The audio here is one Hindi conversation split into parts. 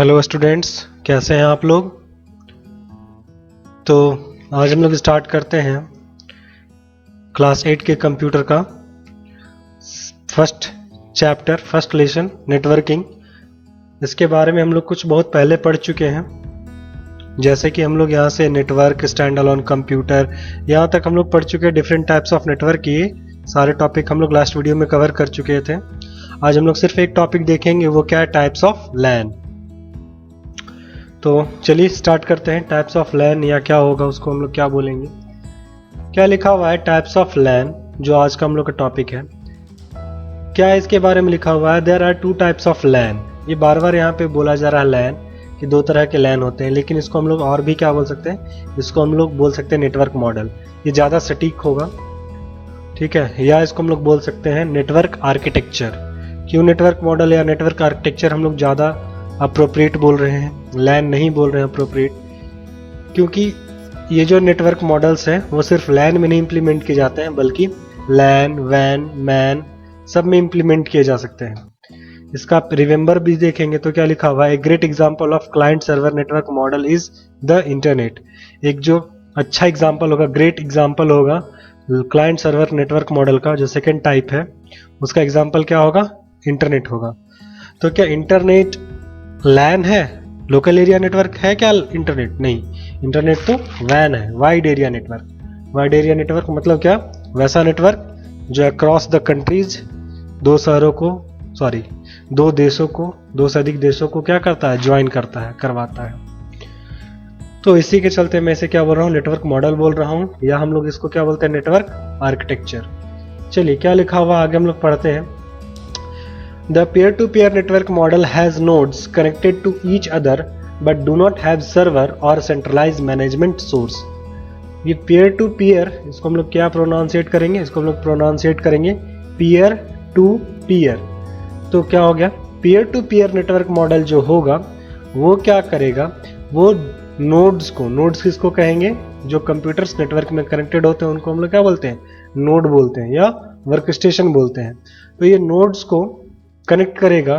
हेलो स्टूडेंट्स, कैसे हैं आप लोग। तो आज हम लोग स्टार्ट करते हैं क्लास 8 के कंप्यूटर का first chapter, first lesson networking. इसके बारे में हम लोग कुछ बहुत पहले पढ़ चुके हैं, जैसे कि हम लोग यहाँ से नेटवर्क, स्टैंड अलोन कंप्यूटर, यहाँ तक हम लोग पढ़ चुके हैं। डिफरेंट टाइप्स ऑफ नेटवर्क, ये सारे टॉपिक हम लोग लास्ट वीडियो में कवर कर चुके थे। आज हम लोग सिर्फ एक टॉपिक देखेंगे, वो क्या है, टाइप्स ऑफ लैन। तो चलिए स्टार्ट करते हैं। टाइप्स ऑफ लैन या क्या होगा, उसको हम लोग क्या बोलेंगे। क्या लिखा हुआ है टाइप्स ऑफ लैन, जो आज का हम लोग का टॉपिक है। क्या है इसके बारे में लिखा हुआ है, there are two types of LAN. ये बार बार यहाँ पे बोला जा रहा है लैन, कि दो तरह के लैन होते हैं, लेकिन इसको हम लोग और भी क्या बोल सकते हैं, इसको हम लोग बोल सकते हैं नेटवर्क मॉडल। ये ज़्यादा सटीक होगा, ठीक है। या इसको हम लोग बोल सकते हैं नेटवर्क आर्किटेक्चर। क्यों नेटवर्क मॉडल या नेटवर्क आर्किटेक्चर हम लोग ज़्यादा अप्रोप्रिएट बोल रहे हैं, लैन नहीं बोल रहे हैं अप्रोप्रिएट, क्योंकि ये जो नेटवर्क मॉडल्स हैं वो सिर्फ लैन में नहीं इम्प्लीमेंट किए जाते हैं, बल्कि लैन, वैन, मैन सब में इम्प्लीमेंट किए जा सकते हैं। इसका आप रिमेंबर भी देखेंगे तो क्या लिखा हुआ है, a great example of client server network model is the internet. एक जो अच्छा एग्जांपल होगा, ग्रेट एग्जांपल होगा क्लाइंट सर्वर नेटवर्क मॉडल का, जो सेकेंड टाइप है, उसका एग्जाम्पल क्या होगा, इंटरनेट होगा। तो क्या इंटरनेट लैन है, लोकल एरिया नेटवर्क है क्या इंटरनेट? नहीं, इंटरनेट तो वैन है, wide area network. Wide area network मतलब क्या, वैसा नेटवर्क जो अक्रॉस द कंट्रीज, दो शहरों को, सॉरी दो देशों को, दो से अधिक देशों को क्या करता है, ज्वाइन करता है, करवाता है। तो इसी के चलते मैं इसे क्या बोल रहा हूँ, नेटवर्क मॉडल बोल रहा हूँ, या हम लोग इसको क्या बोलते हैं, नेटवर्क आर्किटेक्चर। चलिए क्या लिखा हुआ आगे हम लोग पढ़ते हैं। The peer-to-peer network model has nodes connected to each other but do not have server or centralized management source. ये peer to peer, इसको हम लोग क्या प्रोनाउंसिएट करेंगे, इसको हम लोग प्रोनाउंसिएट करेंगे peer to peer। तो क्या हो गया, peer to peer network model जो होगा वो क्या करेगा, वो नोड्स को, नोड्स किसको कहेंगे, जो कंप्यूटर्स नेटवर्क में कनेक्टेड होते हैं उनको हम लोग क्या बोलते हैं, नोड बोलते हैं या वर्क स्टेशन बोलते हैं। तो ये नोड्स को कनेक्ट करेगा,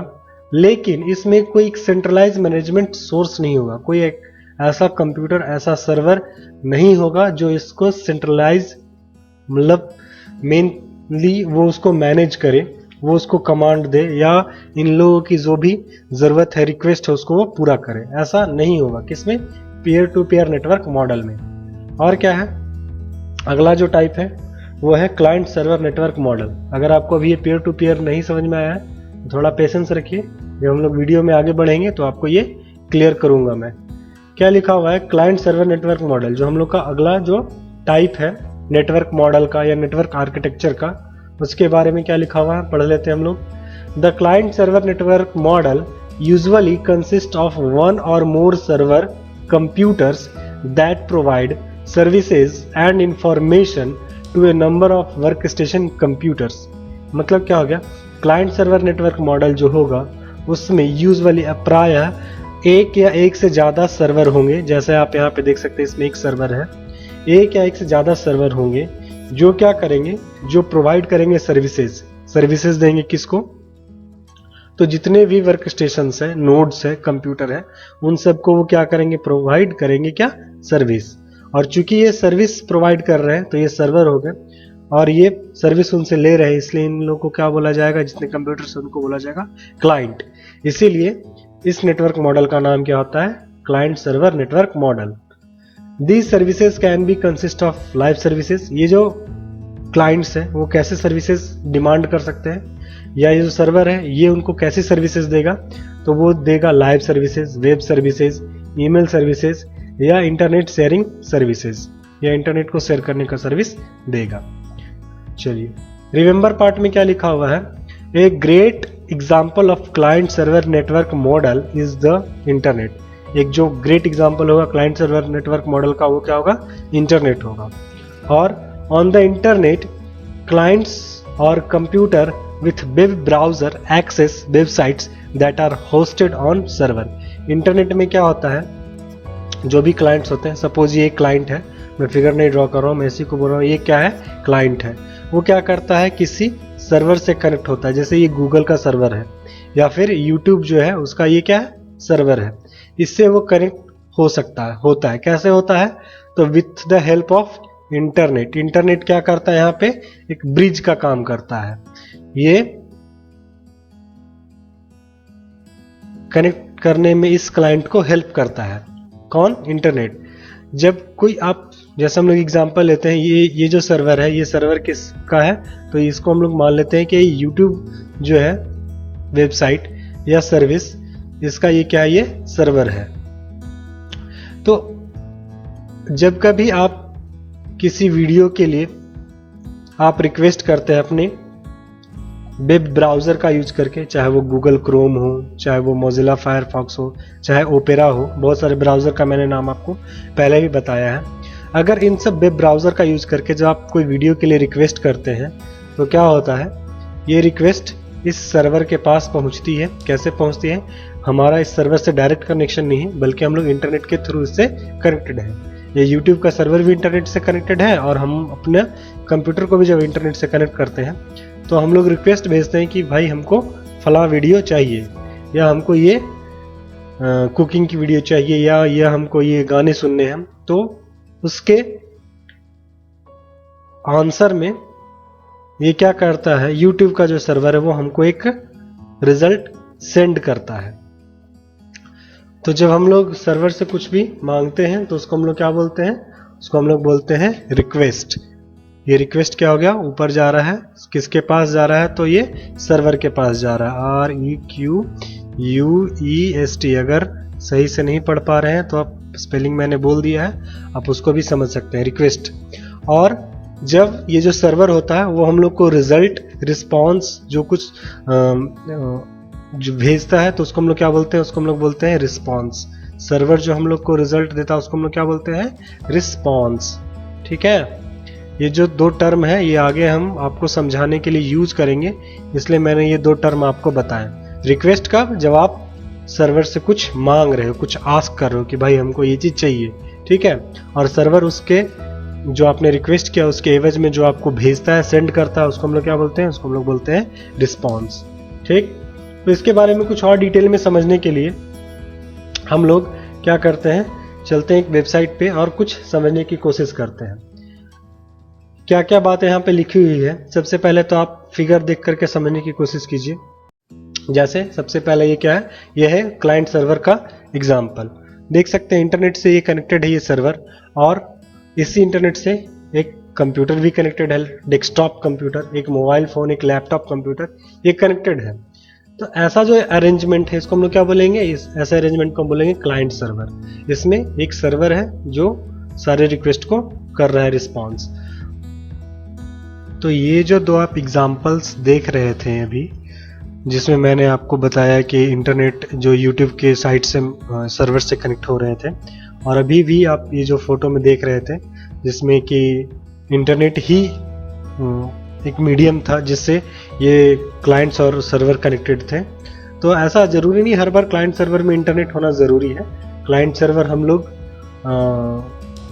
लेकिन इसमें कोई एक सेंट्रलाइज मैनेजमेंट सोर्स नहीं होगा। कोई एक ऐसा कंप्यूटर, ऐसा सर्वर नहीं होगा जो इसको सेंट्रलाइज, मतलब मेनली वो उसको मैनेज करे, वो उसको कमांड दे, या इन लोगों की जो भी ज़रूरत है, रिक्वेस्ट है, उसको वो पूरा करे। ऐसा नहीं होगा किसमें, peer to peer network model में। और क्या है अगला जो टाइप है, वो है क्लाइंट सर्वर नेटवर्क मॉडल। अगर आपको अभी ये पीयर टू पीयर नहीं समझ में आया है, थोड़ा पेशेंस रखिए, जब हम लोग वीडियो में आगे बढ़ेंगे तो आपको ये क्लियर करूंगा मैं। क्या लिखा हुआ है, क्लाइंट सर्वर नेटवर्क मॉडल, जो हम लोग का अगला जो टाइप है नेटवर्क मॉडल का या नेटवर्क आर्किटेक्चर का, उसके बारे में क्या लिखा हुआ है पढ़ लेते हैं हम लोग। The client server network model usually consist of one or more server computers that provide services and information to a number of workstation computers. मतलब क्या हो गया, क्लाइंट सर्वर नेटवर्क मॉडल जो होगा उसमें यूजुअली प्रायः एक या एक से ज़्यादा सर्वर होंगे। जैसे आप यहाँ पे देख सकते हैं, इसमें एक सर्वर है, एक या एक से ज़्यादा सर्वर होंगे जो क्या करेंगे, जो प्रोवाइड करेंगे सर्विसेज। सर्विसेज देंगे किसको, तो जितने भी वर्क स्टेशंस हैं, नोड्स है, कंप्यूटर है, उन सबको वो क्या करेंगे, प्रोवाइड करेंगे क्या, सर्विस। और चूंकि ये सर्विस प्रोवाइड कर रहे हैं तो ये सर्वर हो गए, और ये सर्विस उनसे ले रहे हैं, इसलिए इन लोगों को क्या बोला जाएगा, जितने कंप्यूटर्स उनको बोला जाएगा क्लाइंट। इसीलिए इस नेटवर्क मॉडल का नाम क्या होता है, client server network model. These services can be consist of live services. ये जो क्लाइंट्स हैं वो कैसे सर्विसेज डिमांड कर सकते हैं, या ये जो सर्वर है ये उनको कैसे सर्विसेज देगा, तो वो देगा live services, web services, email services, या इंटरनेट शेयरिंग सर्विसेज, या इंटरनेट को शेयर करने का सर्विस देगा। चलिए रिमेंबर पार्ट में क्या लिखा हुआ है, a great example of client server network model is the internet. एक जो ग्रेट एग्जाम्पल होगा क्लाइंट सर्वर नेटवर्क मॉडल का, वो क्या होगा, इंटरनेट होगा। और ऑन द इंटरनेट क्लाइंट्स और computer with web browser access websites that are hosted on server. Internet में क्या होता है, जो भी क्लाइंट्स होते हैं, सपोज ये एक क्लाइंट है, मैं फिगर नहीं ड्रॉ कर रहा हूँ, मैं इसी को बोल रहा हूँ, ये क्या है, क्लाइंट है। वो क्या करता है, किसी सर्वर से कनेक्ट होता है, जैसे ये गूगल का सर्वर है, या फिर यूट्यूब जो है उसका ये क्या है, सर्वर है, इससे वो कनेक्ट हो सकता है, होता है। कैसे होता है? तो with the help of internet. Internet क्या करता है? यहाँ पे एक ब्रिज का काम करता है। ये कनेक्ट करने में इस क्लाइंट को हेल्प करता है। कौन? इंटरनेट। जब कोई आप, जैसे हम लोग एग्जांपल लेते हैं, ये जो सर्वर है, ये सर्वर किसका है? तो इसको हम लोग मान लेते हैं कि यूट्यूब जो है वेबसाइट या सर्विस, इसका ये क्या है? ये सर्वर है। तो जब कभी आप किसी वीडियो के लिए आप रिक्वेस्ट करते हैं अपने वेब ब्राउज़र का यूज करके, चाहे वो गूगल क्रोम हो, चाहे वो मोजिला फायरफॉक्स हो, चाहे ओपेरा हो, बहुत सारे ब्राउज़र का मैंने नाम आपको पहले भी बताया है। अगर इन सब वेब ब्राउज़र का यूज करके जब आप कोई वीडियो के लिए रिक्वेस्ट करते हैं तो क्या होता है? ये रिक्वेस्ट इस सर्वर के पास पहुंचती है। कैसे पहुंचती है? हमारा इस सर्वर से डायरेक्ट कनेक्शन नहीं है, बल्कि हम लोग इंटरनेट के थ्रू इससे कनेक्टेड हैं। ये यूट्यूब का सर्वर भी इंटरनेट से कनेक्टेड है, और हम अपने कंप्यूटर को भी जब इंटरनेट से कनेक्ट करते हैं तो हम लोग रिक्वेस्ट भेजते हैं कि भाई हमको फला वीडियो चाहिए, या हमको ये कुकिंग की वीडियो चाहिए, या हमको ये गाने सुनने हैं। तो उसके आंसर में ये क्या करता है? यूट्यूब का जो सर्वर है वो हमको एक रिजल्ट सेंड करता है। तो जब हम लोग सर्वर से कुछ भी मांगते हैं तो उसको हम लोग क्या बोलते हैं? उसको हम लोग बोलते हैं रिक्वेस्ट। ये रिक्वेस्ट क्या हो गया? ऊपर जा रहा है, किसके पास जा रहा है? तो ये सर्वर के पास जा रहा है। REQUEST। अगर सही से नहीं पढ़ पा रहे हैं तो आप, स्पेलिंग मैंने बोल दिया है, आप उसको भी समझ सकते हैं, रिक्वेस्ट। और जब ये जो सर्वर होता है वो हम लोग को रिजल्ट, रिस्पॉन्स जो कुछ जो भेजता है तो उसको हम लोग क्या बोलते हैं? उसको हम लोग बोलते हैं रिस्पॉन्स। सर्वर जो हम लोग को रिजल्ट देता है उसको हम लोग क्या बोलते हैं? रिस्पॉन्स। ठीक है? ये जो दो टर्म है ये आगे हम आपको समझाने के लिए यूज करेंगे, इसलिए मैंने ये दो टर्म आपको बताए। रिक्वेस्ट कब? जब आप सर्वर से कुछ मांग रहे हो, कुछ आस्क कर रहे हो कि भाई हमको ये चीज चाहिए, ठीक है, और सर्वर उसके जो आपने रिक्वेस्ट किया उसके एवज में जो आपको भेजता है, सेंड करता है, उसको हम लोग क्या बोलते हैं? उसको हम लोग बोलते हैं रिस्पॉन्स। ठीक, तो इसके बारे में कुछ और डिटेल में समझने के लिए हम लोग क्या करते हैं? चलते हैं एक वेबसाइट पे और कुछ समझने की कोशिश करते हैं। क्या क्या बातें यहाँ पे लिखी हुई है, सबसे पहले तो आप फिगर देख करके समझने की कोशिश कीजिए। जैसे सबसे पहले ये क्या है? ये है क्लाइंट सर्वर का एग्जाम्पल। देख सकते हैं इंटरनेट से ये कनेक्टेड है ये सर्वर, और इसी इंटरनेट से एक कंप्यूटर भी कनेक्टेड है, डेस्कटॉप कंप्यूटर, एक मोबाइल फोन, एक लैपटॉप कंप्यूटर, ये कनेक्टेड है। तो ऐसा जो अरेंजमेंट है इसको हम लोग क्या बोलेंगे? इस ऐसे अरेंजमेंट को हम बोलेंगे क्लाइंट सर्वर। इसमें एक सर्वर है जो सारे रिक्वेस्ट को कर रहा है रिस्पॉन्स। तो ये जो दो आप एग्जाम्पल्स देख रहे थे अभी, जिसमें मैंने आपको बताया कि इंटरनेट जो यूट्यूब के साइट से सर्वर से कनेक्ट हो रहे थे, और अभी भी आप ये जो फोटो में देख रहे थे जिसमें कि इंटरनेट ही एक मीडियम था जिससे ये क्लाइंट्स और सर्वर कनेक्टेड थे। तो ऐसा ज़रूरी नहीं हर बार क्लाइंट सर्वर में इंटरनेट होना ज़रूरी है। क्लाइंट सर्वर हम लोग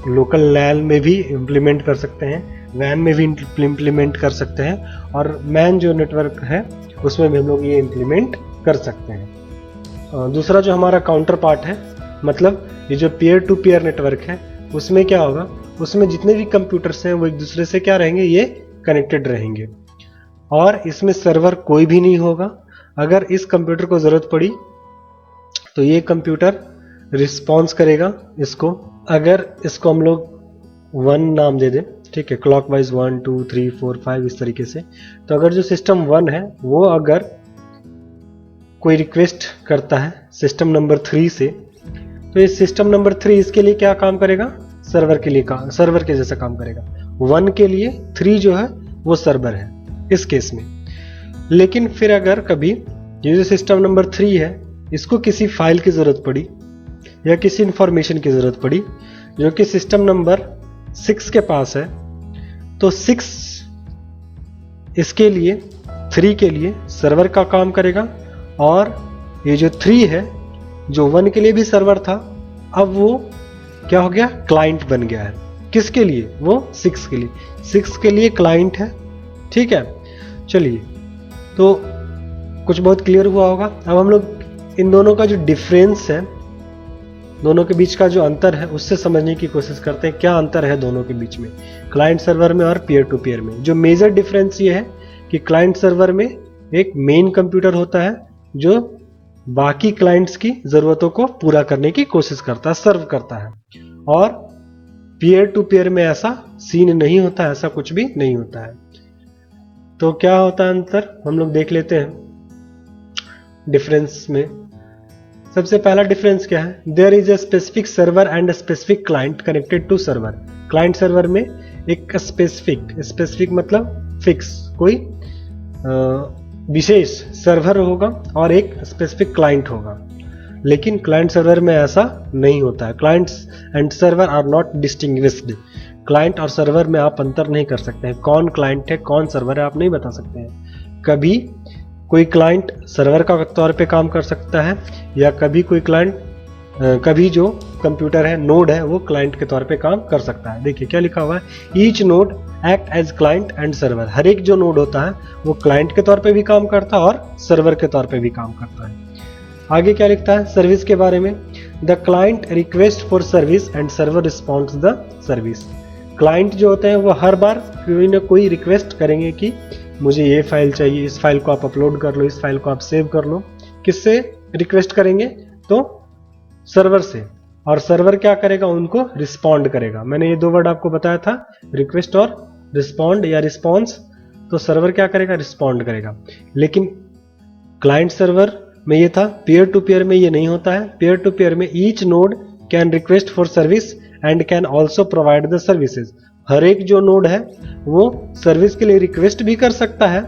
लोकल लैन में भी इम्प्लीमेंट कर सकते हैं, वैन में भी इम्प्लीमेंट कर सकते हैं, और मैन जो नेटवर्क है उसमें भी हम लोग ये इम्प्लीमेंट कर सकते हैं। दूसरा जो हमारा काउंटर पार्ट है, मतलब ये जो पीयर टू पीयर नेटवर्क है, उसमें क्या होगा? उसमें जितने भी कंप्यूटर्स हैं वो एक दूसरे से क्या रहेंगे? ये कनेक्टेड रहेंगे, और इसमें सर्वर कोई भी नहीं होगा। अगर इस कंप्यूटर को ज़रूरत पड़ी तो ये कंप्यूटर रिस्पॉन्स करेगा इसको। अगर इसको हम लोग 1 नाम दे दें, ठीक है, क्लॉकवाइज 1 2 3 4 5 इस तरीके से, तो अगर जो सिस्टम 1 है वो अगर कोई रिक्वेस्ट करता है सिस्टम नंबर 3 से, तो ये सिस्टम नंबर 3 इसके लिए क्या काम करेगा? सर्वर के लिए सर्वर के जैसा काम करेगा। 1 के लिए 3 जो है वो सर्वर है इस केस में। लेकिन फिर अगर कभी ये जो सिस्टम नंबर 3 है इसको किसी फाइल की ज़रूरत पड़ी या किसी इंफॉर्मेशन की ज़रूरत पड़ी जो कि सिस्टम नंबर 6 के पास है, तो 6 इसके लिए 3 के लिए सर्वर का काम करेगा, और ये जो 3 है जो 1 के लिए भी सर्वर था, अब वो क्या हो गया? क्लाइंट बन गया है। किसके लिए? वो 6 के लिए। 6 के लिए क्लाइंट है, ठीक है। चलिए, तो कुछ बहुत क्लियर हुआ होगा। अब हम लोग इन दोनों का जो डिफरेंस है, दोनों के बीच का जो अंतर है, उससे समझने की कोशिश करते हैं क्या अंतर है दोनों के बीच में, क्लाइंट सर्वर में और पीयर टू पीयर में। जो मेजर डिफरेंस ये है कि क्लाइंट सर्वर में एक मेन कंप्यूटर होता है जो बाकी क्लाइंट्स की जरूरतों को पूरा करने की कोशिश करता है, सर्व करता है, और पीयर टू पीयर में ऐसा सीन नहीं होता, ऐसा कुछ भी नहीं होता है। तो क्या होता है अंतर, हम लोग देख लेते हैं डिफरेंस में। सबसे पहला डिफरेंस क्या है, there is a specific server and a specific client connected to server. Client server में एक स्पेसिफिक मतलब फिक्स, कोई विशेष सर्वर होगा और एक स्पेसिफिक क्लाइंट होगा, लेकिन क्लाइंट सर्वर में ऐसा नहीं होता है। Clients and server are not distinguished. Client और सर्वर में आप अंतर नहीं कर सकते हैं, कौन क्लाइंट है कौन सर्वर है आप नहीं बता सकते हैं। कभी कोई क्लाइंट सर्वर का तौर पे काम कर सकता है, या कभी कोई क्लाइंट, कभी जो कंप्यूटर है, नोड है, वो क्लाइंट के तौर पे काम कर सकता है। देखिए क्या लिखा हुआ है, each node act as client and server. हर एक जो नोड होता है वो क्लाइंट के तौर पे भी काम करता है और सर्वर के तौर पे भी काम करता है। आगे क्या लिखता है सर्विस के बारे में, the client request for service and server responds the service. Client जो होते हैं वो हर बार कोई ना कोई रिक्वेस्ट करेंगे कि मुझे ये फाइल चाहिए, इस फाइल को आप अपलोड कर लो, इस फाइल को आप सेव कर लो। किससे रिक्वेस्ट करेंगे, तो सर्वर से, और सर्वर क्या करेगा, उनको रिस्पॉन्ड करेगा। मैंने ये दो वर्ड आपको बताया था, रिक्वेस्ट और रिस्पॉन्ड या रिस्पॉन्स। तो सर्वर क्या करेगा, रिस्पॉन्ड करेगा। लेकिन क्लाइंट सर्वर में ये था, पीयर टू पीयर में ये नहीं होता है। पीयर टू पीयर में each node can request for service and can also provide the services. हर एक जो नोड है वो सर्विस के लिए रिक्वेस्ट भी कर सकता है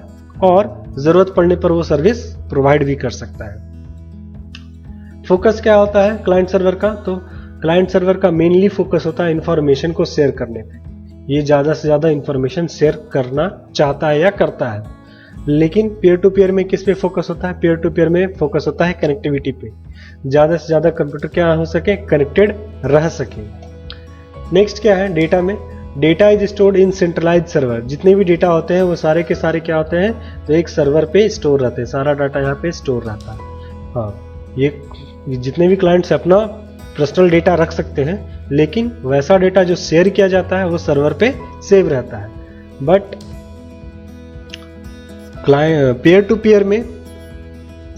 और जरूरत पड़ने पर वो सर्विस प्रोवाइड भी कर सकता है। फोकस क्या होता है क्लाइंट सर्वर का, तो क्लाइंट सर्वर का मेनली फोकस होता है इंफॉर्मेशन को शेयर करने पे। ये ज्यादा से ज्यादा इंफॉर्मेशन शेयर करना चाहता है या करता है। लेकिन पीयर टू पीयर में किस पे फोकस होता है, पीयर टू पीयर में फोकस होता है कनेक्टिविटी पे। ज्यादा से ज्यादा कंप्यूटर क्या हो सके, कनेक्टेड रह सके। नेक्स्ट क्या है, डेटा में, data is stored in centralised server. जितने भी डेटा होते हैं वो सारे के सारे क्या होते हैं, तो एक सर्वर पे स्टोर रहते हैं, सारा डाटा यहाँ पे स्टोर रहता है। हाँ, ये जितने भी क्लाइंट्स अपना पर्सनल डेटा रख सकते हैं, लेकिन वैसा डेटा जो शेयर किया जाता है वो सर्वर पे सेव रहता है। बट पीयर टू पीयर में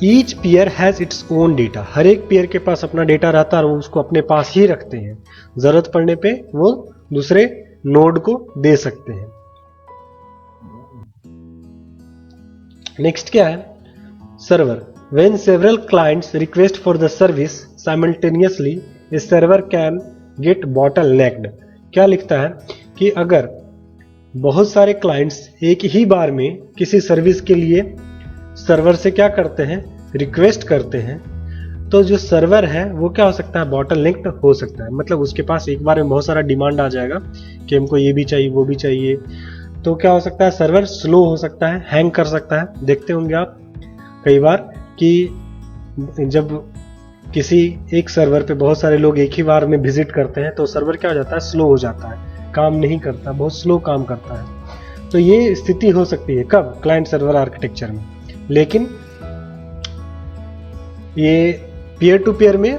each peer has its own data. हर एक पीयर के पास अपना डेटा रहता है और वो उसको अपने पास ही रखते हैं, जरूरत पड़ने पे वो दूसरे नोड को दे सकते हैं। नेक्स्ट क्या है, server. When several clients request for the service simultaneously, a server can get bottlenecked। क्या लिखता है कि अगर बहुत सारे क्लाइंट्स एक ही बार में किसी सर्विस के लिए सर्वर से क्या करते हैं, रिक्वेस्ट करते हैं, तो जो सर्वर है वो क्या हो सकता है, बॉटलनेक्ड हो सकता है। मतलब उसके पास एक बार में बहुत सारा डिमांड आ जाएगा कि हमको ये भी चाहिए वो भी चाहिए, तो क्या हो सकता है, सर्वर स्लो हो सकता है, हैंग कर सकता है। देखते होंगे आप कई बार कि जब किसी एक सर्वर पे बहुत सारे लोग एक ही बार में विजिट करते हैं तो सर्वर क्या हो जाता है, स्लो हो जाता है, काम नहीं करता, बहुत स्लो काम करता है। तो ये स्थिति हो सकती है कब, क्लाइंट सर्वर आर्किटेक्चर में। लेकिन ये पीयर टू पीयर में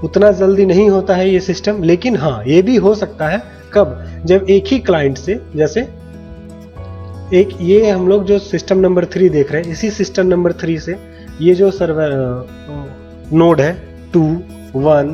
उतना जल्दी नहीं होता है ये सिस्टम। लेकिन हाँ, ये भी हो सकता है कब, जब एक ही क्लाइंट से, जैसे एक ये हम लोग जो सिस्टम नंबर 3 देख रहे हैं, इसी सिस्टम नंबर 3 से ये जो सर्वर नोड है 2, 1,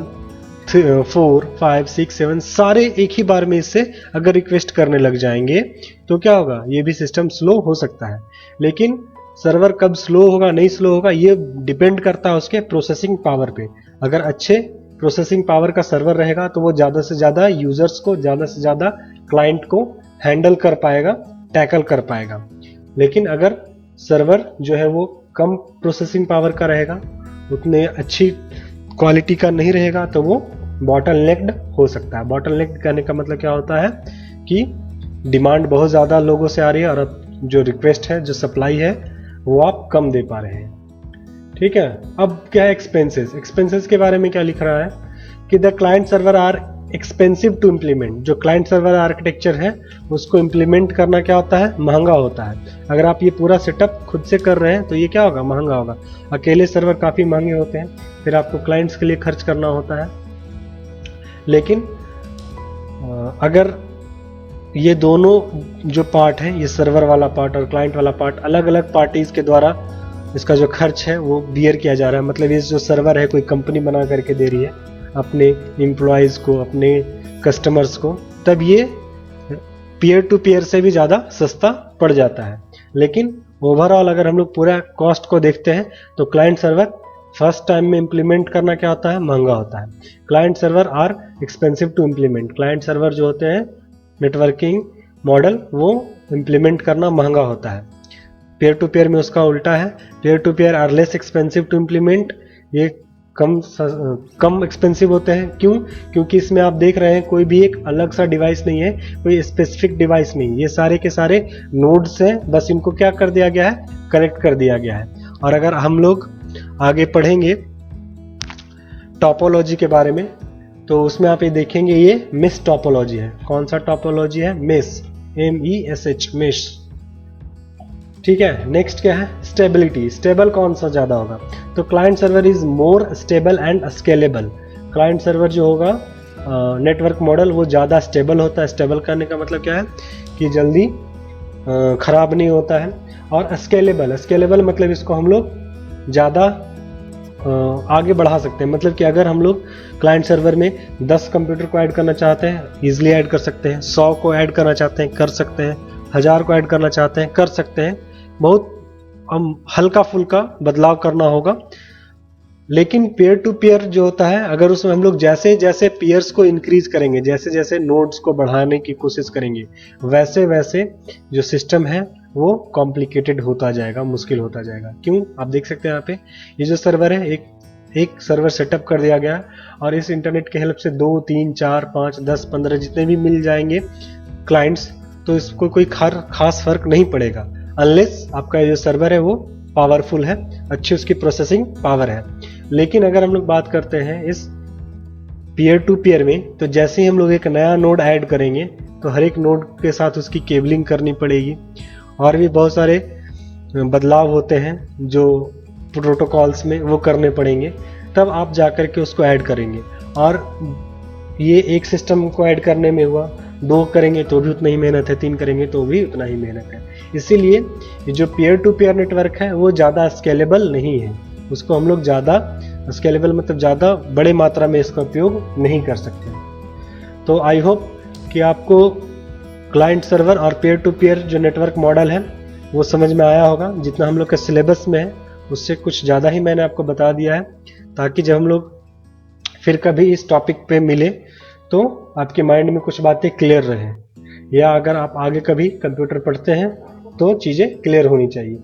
4, 5, 6, 7 सारे एक ही बार में इससे अगर रिक्वेस्ट करने लग जाएंगे तो क्या होगा, ये भी सिस्टम स्लो हो सकता है। लेकिन सर्वर कब स्लो होगा नहीं स्लो होगा ये डिपेंड करता है उसके प्रोसेसिंग पावर पे। अगर अच्छे प्रोसेसिंग पावर का सर्वर रहेगा तो वो ज़्यादा से ज़्यादा यूजर्स को, ज़्यादा से ज़्यादा क्लाइंट को हैंडल कर पाएगा, टैकल कर पाएगा। लेकिन अगर सर्वर जो है वो कम प्रोसेसिंग पावर का रहेगा, उतने अच्छी क्वालिटी का नहीं रहेगा, तो वो बॉटलनेक्ड हो सकता है। बॉटलनेक्ड कहने का मतलब क्या होता है कि डिमांड बहुत ज़्यादा लोगों से आ रही है और अब जो रिक्वेस्ट है, जो सप्लाई है, वो आप कम दे पा रहे हैं। ठीक है, अब क्या है एक्सपेंसेस। एक्सपेंसेस के बारे में क्या लिख रहा है कि the client server are expensive to implement. जो क्लाइंट सर्वर आर्किटेक्चर है उसको इम्प्लीमेंट करना क्या होता है, महंगा होता है। अगर आप ये पूरा सेटअप खुद से कर रहे हैं तो ये क्या होगा, महंगा होगा। अकेले सर्वर काफ़ी महंगे होते हैं, फिर आपको क्लाइंट्स के लिए खर्च करना होता है। लेकिन अगर ये दोनों जो पार्ट हैं, ये सर्वर वाला पार्ट और क्लाइंट वाला पार्ट, अलग अलग पार्टीज के द्वारा इसका जो खर्च है वो बियर किया जा रहा है। मतलब ये जो सर्वर है कोई कंपनी बना करके दे रही है अपने एम्प्लॉयज़ को, अपने कस्टमर्स को, तब ये पीयर टू पीयर से भी ज़्यादा सस्ता पड़ जाता है। लेकिन ओवरऑल अगर हम लोग पूरा कॉस्ट को देखते हैं तो क्लाइंट सर्वर फर्स्ट टाइम में इम्प्लीमेंट करना क्या होता है, महंगा होता है। Client server are expensive to implement. Client server जो होते हैं नेटवर्किंग मॉडल, वो इम्प्लीमेंट करना महंगा होता है। पेयर टू पेयर में उसका उल्टा है, pair to pair are less expensive to implement. ये कम एक्सपेंसिव होते हैं। क्यों? क्योंकि इसमें आप देख रहे हैं कोई भी एक अलग सा डिवाइस नहीं है, कोई स्पेसिफिक डिवाइस नहीं, ये सारे के सारे नोड्स हैं, बस इनको क्या कर दिया गया है, कनेक्ट कर दिया गया है। और अगर हम लोग आगे पढ़ेंगे टोपोलॉजी के बारे में तो उसमें आप ये देखेंगे ये मेश टोपोलॉजी है। कौन सा टोपोलॉजी है? Mesh, MESH, mesh. ठीक है। नेक्स्ट क्या है? स्टेबिलिटी। स्टेबल कौन सा ज़्यादा होगा? तो client server is more stable and scalable. Client server जो होगा नेटवर्क मॉडल वो ज़्यादा स्टेबल होता है। स्टेबल करने का मतलब क्या है कि जल्दी ख़राब नहीं होता है। और स्केलेबल, स्केलेबल मतलब इसको हम लोग ज़्यादा आगे बढ़ा सकते हैं। मतलब कि अगर हम लोग क्लाइंट सर्वर में 10 कंप्यूटर को ऐड करना चाहते हैं, ईजिली ऐड कर सकते हैं। 100 को ऐड करना चाहते हैं, कर सकते हैं। 1000 को ऐड करना चाहते हैं, कर सकते हैं। बहुत हल्का फुल्का बदलाव करना होगा। लेकिन पेयर टू पेयर जो होता है, अगर उसमें हम लोग जैसे जैसे पेयर्स को इंक्रीज करेंगे, जैसे जैसे नोड्स को बढ़ाने की कोशिश करेंगे, वैसे वैसे जो सिस्टम है वो कॉम्प्लिकेटेड होता जाएगा, मुश्किल होता जाएगा। क्यों? आप देख सकते हैं यहाँ पे ये जो सर्वर है, एक सर्वर सेटअप कर दिया गया और इस इंटरनेट के हेल्प से 2, 3, 4, 5, 10, 15 जितने भी मिल जाएंगे क्लाइंट्स, तो इसको कोई खास फर्क नहीं पड़ेगा अनलेस आपका जो सर्वर है वो पावरफुल है, अच्छी उसकी प्रोसेसिंग पावर है। लेकिन अगर हम लोग बात करते हैं इस पीयर टू पीयर में, तो जैसे ही हम लोग एक नया नोड ऐड करेंगे तो हर एक नोड के साथ उसकी केबलिंग करनी पड़ेगी और भी बहुत सारे बदलाव होते हैं जो प्रोटोकॉल्स में वो करने पड़ेंगे, तब आप जाकर के उसको ऐड करेंगे। और ये एक सिस्टम को ऐड करने में हुआ, 2 करेंगे तो भी उतना ही मेहनत है, 3 करेंगे तो भी उतना ही मेहनत है। इसीलिए ये जो पीयर टू पीयर नेटवर्क है वो ज़्यादा स्केलेबल नहीं है। उसको हम लोग ज़्यादा स्केलेबल मतलब ज़्यादा बड़े मात्रा में इसका उपयोग नहीं कर सकते। तो आई होप कि आपको क्लाइंट सर्वर और पीयर टू पीयर जो नेटवर्क मॉडल है वो समझ में आया होगा। जितना हम लोग के सिलेबस में है उससे कुछ ज़्यादा ही मैंने आपको बता दिया है, ताकि जब हम लोग फिर कभी इस टॉपिक पे मिले तो आपके माइंड में कुछ बातें क्लियर रहे, या अगर आप आगे कभी कंप्यूटर पढ़ते हैं तो चीज़ें क्लियर होनी चाहिए।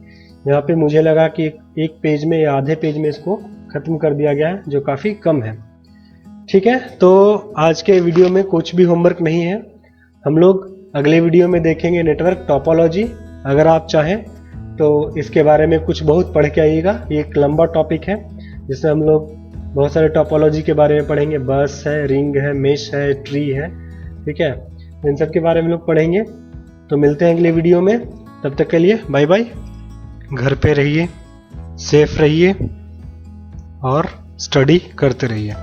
यहाँ पे मुझे लगा कि एक पेज में या आधे पेज में इसको ख़त्म कर दिया गया है, जो काफ़ी कम है। ठीक है, तो आज के वीडियो में कुछ भी होमवर्क नहीं है। हम लोग अगले वीडियो में देखेंगे नेटवर्क टोपोलॉजी। अगर आप चाहें तो इसके बारे में कुछ बहुत पढ़ के आइएगा। ये एक लंबा टॉपिक है जिसमें हम लोग बहुत सारे टोपोलॉजी के बारे में पढ़ेंगे। बस है, रिंग है, मेश है, ट्री है। ठीक है, इन सब के बारे में लोग पढ़ेंगे। तो मिलते हैं अगले वीडियो में, तब तक के लिए बाय बाय। घर पे रहिए, सेफ रहिए और स्टडी करते रहिए।